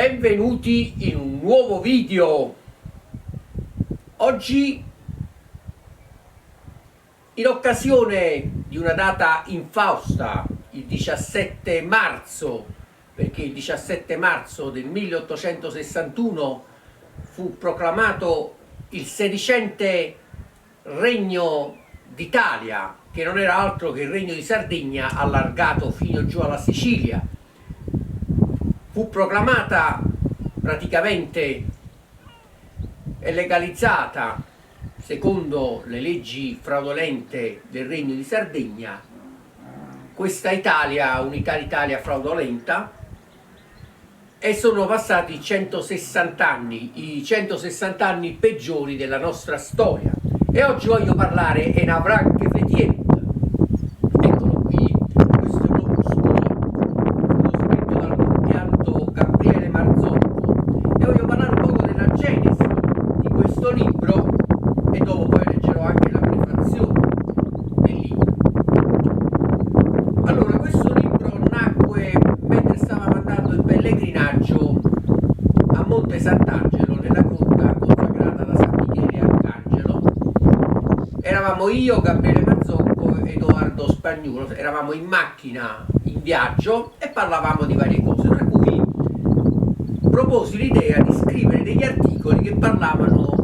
Benvenuti in un nuovo video. Oggi, in occasione di una data infausta, il 17 marzo, perché il 17 marzo del 1861 fu proclamato il sedicente Regno d'Italia, che non era altro che il Regno di Sardegna allargato fino giù alla Sicilia. Fu proclamata praticamente e legalizzata, secondo le leggi fraudolente del Regno di Sardegna, questa Italia, unità d'Italia fraudolenta, e sono passati 160 anni, i 160 anni peggiori della nostra storia. E oggi voglio parlare di una branca fetiente. Eccolo qui, questo è un opuscolo, scritto dal compianto Gabriele Marzocco, e voglio parlare un po' della genesi di questo libro e dopo poi leggerò anche la prefazione del libro. Allora, questo libro nacque mentre stavamo andando in pellegrinaggio a Monte Sant'Angelo, nella grotta consacrata da San Michele Arcangelo. Eravamo io, Gabriele Marzocco e Edoardo Spagnuolo, eravamo in macchina in viaggio e parlavamo di varie cose, tra cui proposi l'idea di scrivere degli articoli che parlavano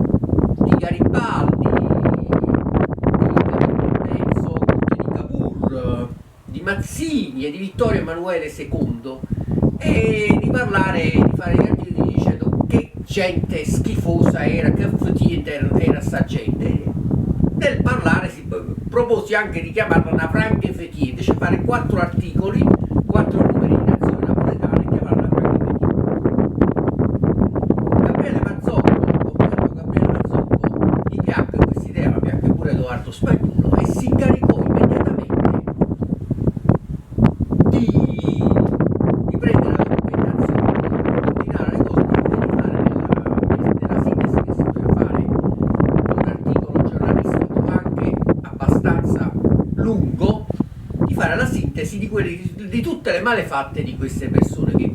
di Garibaldi, di Cavour, di Mazzini e di Vittorio Emanuele II, e di parlare, di fare gli articoli dicendo che gente schifosa era, che fetiente era sta gente. Nel parlare si proposi anche di chiamarla una franca fetiente, cioè fare 4 articoli, 4 numeri di nazione napoletana e chiamarla franca fetiente. Gabriele Mazzocco, gli piacque questa idea, ma piacque pure Edoardo Spagnuolo, e si incaricò immediatamente di prendere la documentazione, di ordinare le cose, di fare nella sintesi che si poteva fare di un articolo giornalistico anche abbastanza lungo, di fare la sintesi di tutte le malefatte di queste persone, che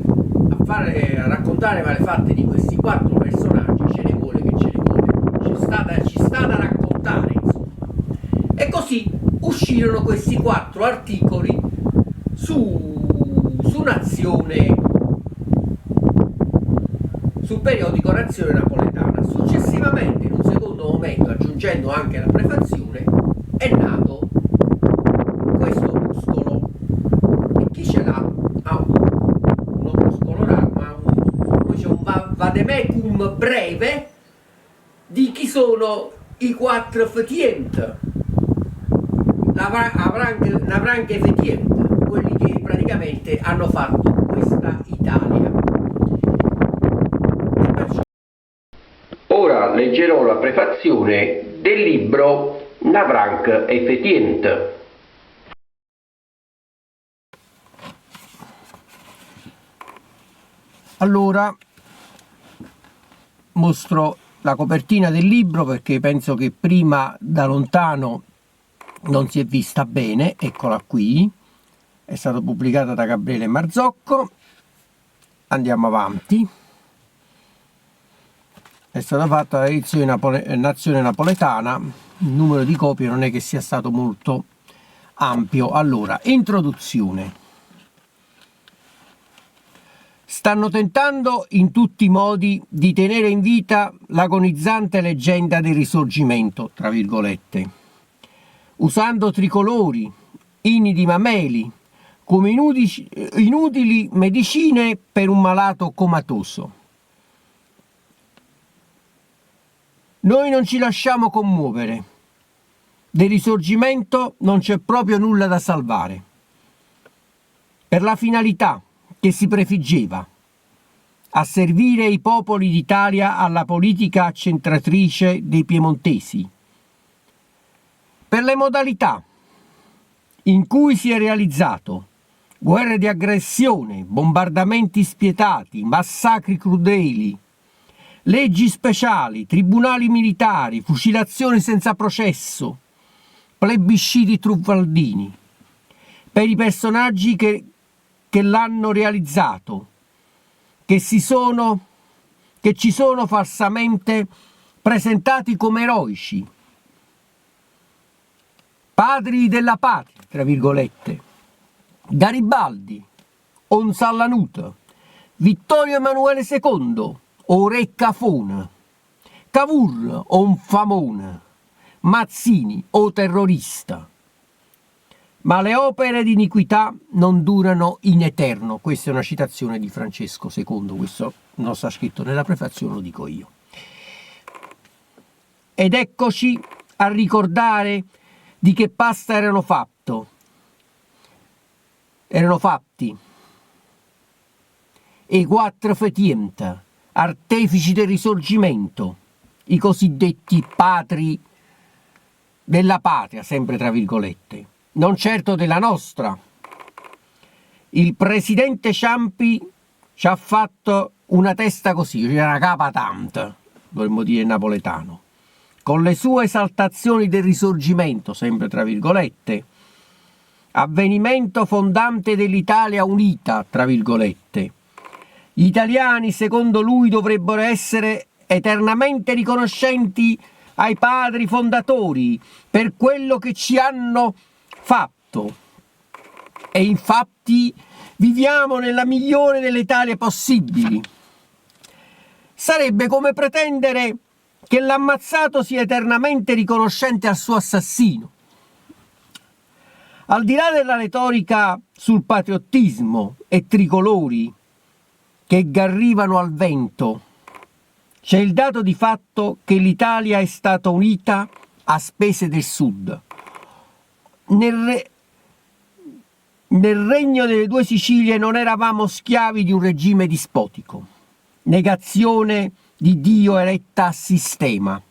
a raccontare malefatte di questi 4 personaggi ce ne vuole che ce ne vuole, ci sta da raccontare, insomma. E così uscirono questi 4 articoli su Nazione, sul periodico Nazione Napoletana. Successivamente, in un secondo momento, aggiungendo anche la prefazione, è nato questo opuscolo. E chi ce l'ha? Un opuscolo raro, ma un vademecum breve di chi sono i 4 fetient, la branca fetient, quelli che praticamente hanno fatto questa Italia. Ora leggerò la prefazione del libro Navranc e Fetient. Allora, mostro la copertina del libro perché penso che prima da lontano non si è vista bene. Eccola qui, è stata pubblicata da Gabriele Marzocco. Andiamo avanti. È stata fatta l'edizione Nazione Napoletana, il numero di copie non è che sia stato molto ampio. Allora, introduzione. Stanno tentando in tutti i modi di tenere in vita l'agonizzante leggenda del risorgimento, tra virgolette, usando tricolori, inni di mameli, come inutili medicine per un malato comatoso. Noi non ci lasciamo commuovere. Del risorgimento non c'è proprio nulla da salvare. Per la finalità che si prefiggeva, asservire i popoli d'Italia alla politica accentratrice dei piemontesi. Per le modalità in cui si è realizzato guerre di aggressione, bombardamenti spietati, massacri crudeli, leggi speciali, tribunali militari, fucilazioni senza processo, plebisciti truffaldini, per i personaggi che l'hanno realizzato, che ci sono falsamente presentati come eroici, padri della patria, tra virgolette: Garibaldi, Onsallanut, Vittorio Emanuele II, o Re Cafone, Cavour o un famone, Mazzini o terrorista. Ma le opere di iniquità non durano in eterno. Questa è una citazione di Francesco II, questo non sta scritto nella prefazione, lo dico io. Ed eccoci a ricordare di che pasta erano fatti i quattro fetient, artefici del risorgimento, i cosiddetti padri della patria, sempre tra virgolette, non certo della nostra. Il presidente Ciampi ci ha fatto una testa così, una capa tant, dovremmo dire in napoletano, con le sue esaltazioni del risorgimento, sempre tra virgolette, avvenimento fondante dell'Italia unita, tra virgolette. Gli italiani, secondo lui, dovrebbero essere eternamente riconoscenti ai padri fondatori per quello che ci hanno fatto. E infatti viviamo nella migliore delle Italie possibili. Sarebbe come pretendere che l'ammazzato sia eternamente riconoscente al suo assassino. Al di là della retorica sul patriottismo e tricolori che garrivano al vento, c'è il dato di fatto che l'Italia è stata unita a spese del Sud. Nel regno delle due Sicilie non eravamo schiavi di un regime dispotico, negazione di Dio eretta a sistema.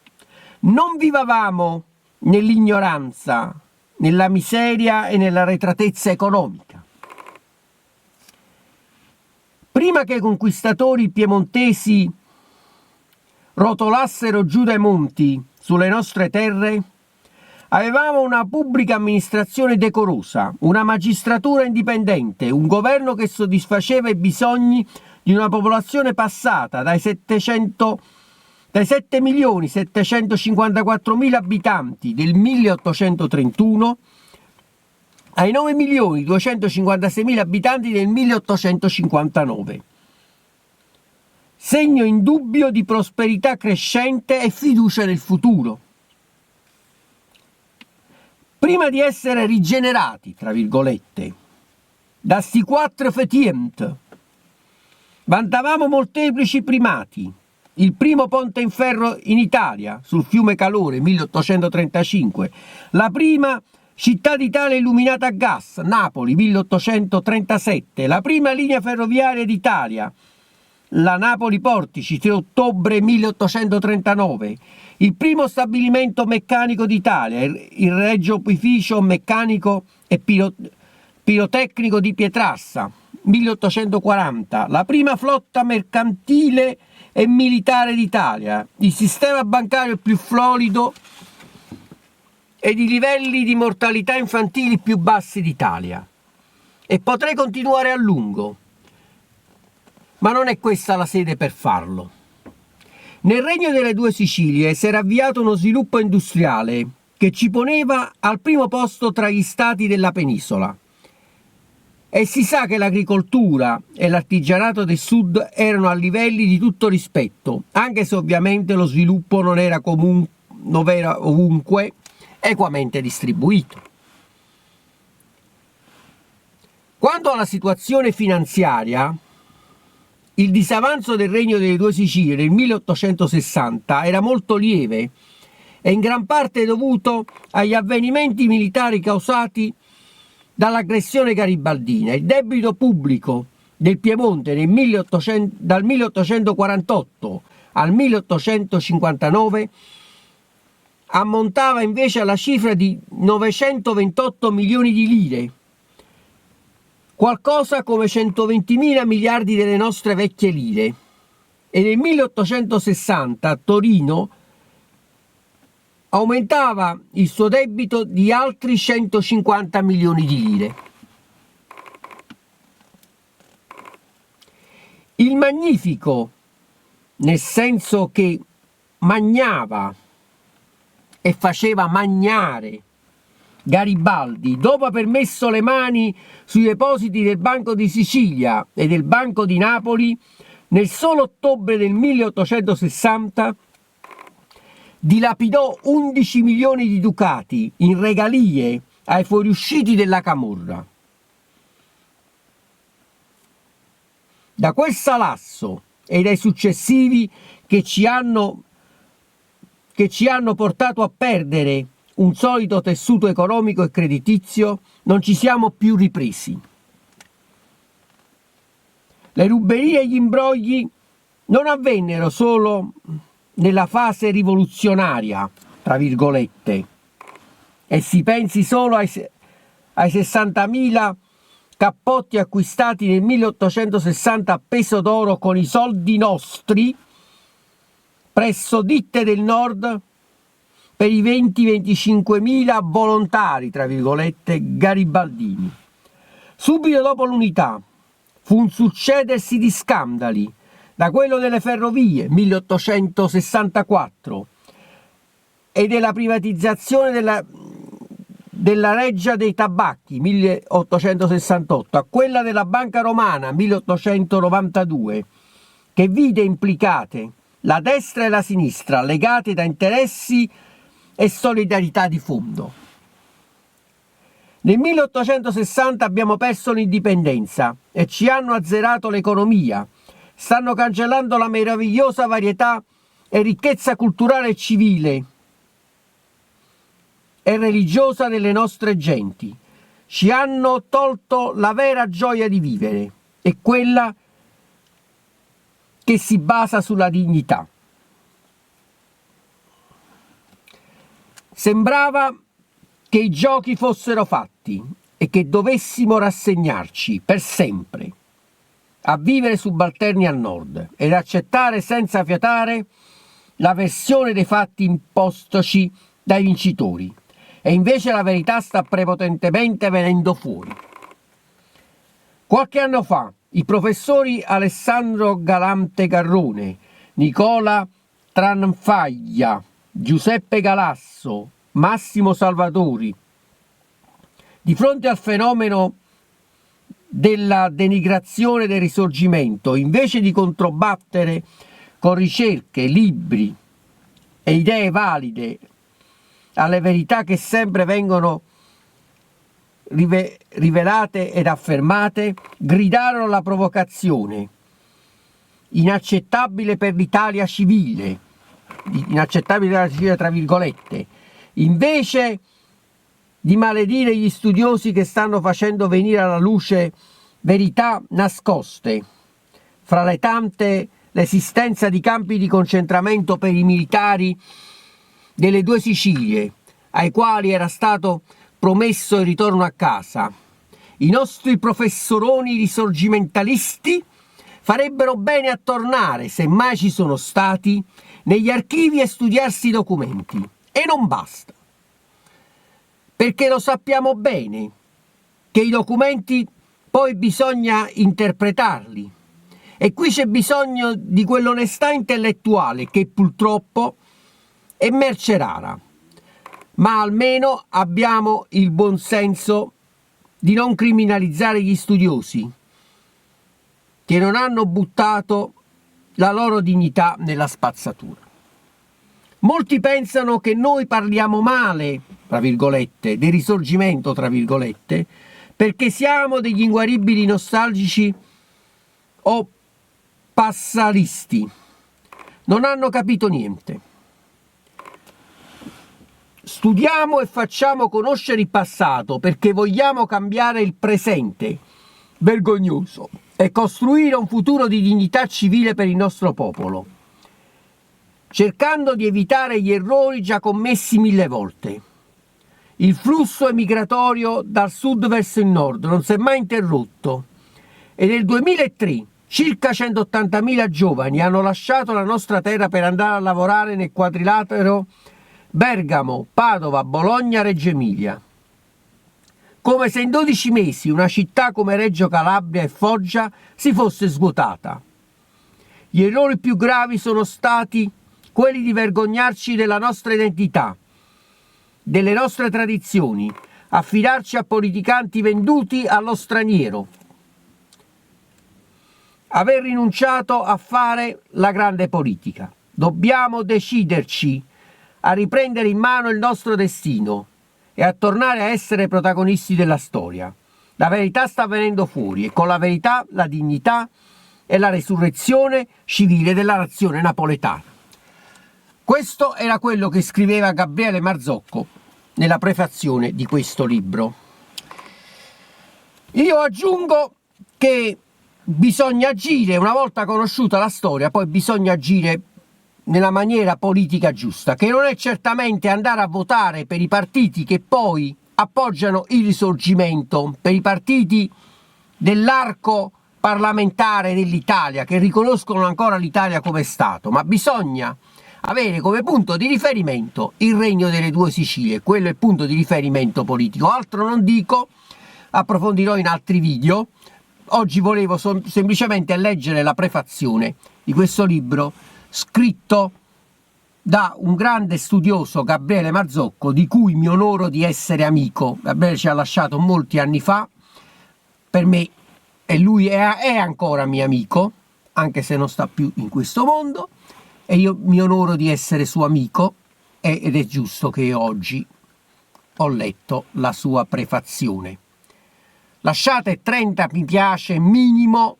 Non vivavamo nell'ignoranza, nella miseria e nella arretratezza economica. Prima che i conquistatori piemontesi rotolassero giù dai monti sulle nostre terre, avevamo una pubblica amministrazione decorosa, una magistratura indipendente, un governo che soddisfaceva i bisogni di una popolazione passata dai 7.754.000 abitanti del 1831 ai 9.256.000 abitanti del 1859. Segno indubbio di prosperità crescente e fiducia nel futuro. Prima di essere rigenerati, tra virgolette, da sti quattro fetient, vantavamo molteplici primati. Il primo ponte in ferro in Italia, sul fiume Calore, 1835. La prima città d'Italia illuminata a gas, Napoli, 1837. La prima linea ferroviaria d'Italia, la Napoli-Portici, 3 ottobre 1839. Il primo stabilimento meccanico d'Italia, il Regio Opificio Meccanico e Pirotecnico di Pietrassa, 1840. La prima flotta mercantile e militare d'Italia, il sistema bancario più florido ed i livelli di mortalità infantili più bassi d'Italia. E potrei continuare a lungo, ma non è questa la sede per farlo. Nel regno delle due Sicilie si era avviato uno sviluppo industriale che ci poneva al primo posto tra gli stati della penisola. E si sa che l'agricoltura e l'artigianato del sud erano a livelli di tutto rispetto, anche se ovviamente lo sviluppo non era ovunque equamente distribuito. Quanto alla situazione finanziaria, il disavanzo del regno delle due Sicilie nel 1860 era molto lieve e in gran parte dovuto agli avvenimenti militari causati dall'aggressione garibaldina. Il debito pubblico del Piemonte dal 1848 al 1859 ammontava invece alla cifra di 928 milioni di lire, qualcosa come 120.000 miliardi delle nostre vecchie lire, e nel 1860 a Torino aumentava il suo debito di altri 150 milioni di lire. Il Magnifico, nel senso che magnava e faceva magnare Garibaldi, dopo aver messo le mani sui depositi del Banco di Sicilia e del Banco di Napoli, nel solo ottobre del 1860 dilapidò 11 milioni di ducati in regalie ai fuoriusciti della camorra. Da quel salasso e dai successivi che ci hanno portato a perdere un solito tessuto economico e creditizio, non ci siamo più ripresi. Le ruberie e gli imbrogli non avvennero solo nella fase rivoluzionaria, tra virgolette, e si pensi solo ai 60.000 cappotti acquistati nel 1860 a peso d'oro con i soldi nostri presso ditte del nord per i 20-25.000 volontari, tra virgolette, garibaldini. Subito dopo l'unità fu un succedersi di scandali, da quello delle ferrovie, 1864, e della privatizzazione della Reggia dei Tabacchi, 1868, a quella della Banca Romana, 1892, che vide implicate la destra e la sinistra legate da interessi e solidarietà di fondo. Nel 1860 abbiamo perso l'indipendenza e ci hanno azzerato l'economia, stanno cancellando la meravigliosa varietà e ricchezza culturale e civile e religiosa delle nostre genti, ci hanno tolto la vera gioia di vivere e quella che si basa sulla dignità. Sembrava che i giochi fossero fatti e che dovessimo rassegnarci per sempre a vivere subalterni al nord ed accettare senza fiatare la versione dei fatti impostoci dai vincitori. E invece la verità sta prepotentemente venendo fuori. Qualche anno fa i professori Alessandro Galante Garrone, Nicola Tranfaglia, Giuseppe Galasso, Massimo Salvatori, di fronte al fenomeno della denigrazione del Risorgimento, invece di controbattere con ricerche, libri e idee valide alle verità che sempre vengono rivelate ed affermate, gridarono la provocazione, inaccettabile per l'Italia civile, tra virgolette, invece di maledire gli studiosi che stanno facendo venire alla luce verità nascoste, fra le tante l'esistenza di campi di concentramento per i militari delle due Sicilie, ai quali era stato promesso il ritorno a casa. I nostri professoroni risorgimentalisti farebbero bene a tornare, se mai ci sono stati, negli archivi e studiarsi i documenti. E non basta, perché lo sappiamo bene che i documenti poi bisogna interpretarli. E qui c'è bisogno di quell'onestà intellettuale che purtroppo è merce rara, ma almeno abbiamo il buon senso di non criminalizzare gli studiosi che non hanno buttato la loro dignità nella spazzatura. Molti pensano che noi parliamo male, tra virgolette, del Risorgimento, tra virgolette, perché siamo degli inguaribili nostalgici o passalisti. Non hanno capito niente. Studiamo e facciamo conoscere il passato perché vogliamo cambiare il presente vergognoso e costruire un futuro di dignità civile per il nostro popolo, cercando di evitare gli errori già commessi 1000 volte. Il flusso emigratorio dal sud verso il nord non si è mai interrotto e nel 2003 circa 180.000 giovani hanno lasciato la nostra terra per andare a lavorare nel quadrilatero Bergamo, Padova, Bologna, Reggio Emilia. Come se in 12 mesi una città come Reggio Calabria e Foggia si fosse svuotata. Gli errori più gravi sono stati quelli di vergognarci della nostra identità, delle nostre tradizioni, affidarci a politicanti venduti allo straniero, aver rinunciato a fare la grande politica. Dobbiamo deciderci a riprendere in mano il nostro destino e a tornare a essere protagonisti della storia. La verità sta venendo fuori e con la verità la dignità e la resurrezione civile della nazione napoletana. Questo era quello che scriveva Gabriele Marzocco nella prefazione di questo libro. Io aggiungo che bisogna agire, una volta conosciuta la storia, poi bisogna agire nella maniera politica giusta, che non è certamente andare a votare per i partiti che poi appoggiano il Risorgimento, per i partiti dell'arco parlamentare dell'Italia, che riconoscono ancora l'Italia come Stato, ma bisogna avere come punto di riferimento il Regno delle Due Sicilie, quello è il punto di riferimento politico. Altro non dico, approfondirò in altri video. Oggi volevo semplicemente leggere la prefazione di questo libro scritto da un grande studioso, Gabriele Marzocco, di cui mi onoro di essere amico. Gabriele ci ha lasciato molti anni fa, per me e lui è ancora mio amico, anche se non sta più in questo mondo, e io mi onoro di essere suo amico, ed è giusto che oggi ho letto la sua prefazione. Lasciate 30 mi piace minimo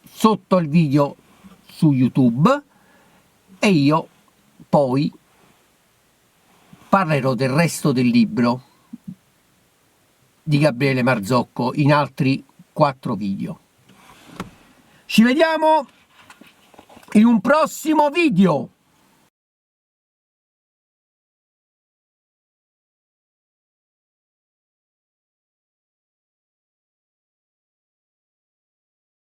sotto il video su YouTube e io poi parlerò del resto del libro di Gabriele Marzocco in altri 4 video. Ci vediamo in un prossimo video.